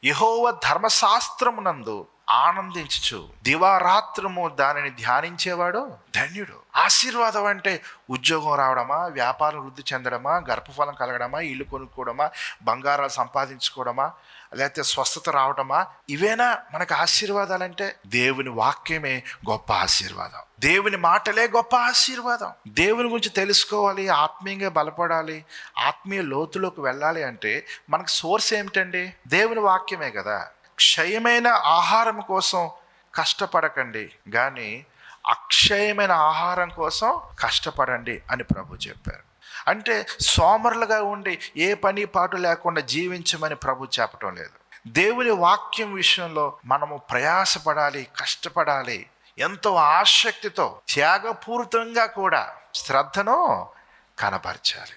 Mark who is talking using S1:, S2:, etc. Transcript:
S1: యెహోవా ధర్మశాస్త్రమునందు ఆనందించుచు దివారాత్రము దానిని ధ్యానించేవాడు ధన్యుడు. ఆశీర్వాదం అంటే ఉద్యోగం రావడమా, వ్యాపారం వృద్ధి చెందడమా, గర్భఫలం కలగడమా, ఇల్లు కొనుక్కోవడమా, బంగారాలు సంపాదించుకోవడమా, లేకపోతే స్వస్థత రావడమా? ఇవేనా మనకు ఆశీర్వాదాలంటే? దేవుని వాక్యమే గొప్ప ఆశీర్వాదం. దేవుని మాటలే గొప్ప ఆశీర్వాదం. దేవుని గురించి తెలుసుకోవాలి, ఆత్మీయంగా బలపడాలి, ఆత్మీయ లోతులోకి వెళ్ళాలి అంటే మనకు సోర్స్ ఏమిటండి? దేవుని వాక్యమే కదా. క్షయమైన ఆహారం కోసం కష్టపడకండి, కానీ అక్షయమైన ఆహారం కోసం కష్టపడండి అని ప్రభు చెప్పారు. అంటే సోమరులుగా ఉండి ఏ పని పాటు లేకుండా జీవించమని ప్రభు చెప్పటం లేదు. దేవుని వాక్యం విషయంలో మనము ప్రయాసపడాలి, కష్టపడాలి, ఎంతో ఆసక్తితో త్యాగపూరితంగా కూడా శ్రద్ధను కనపరచాలి.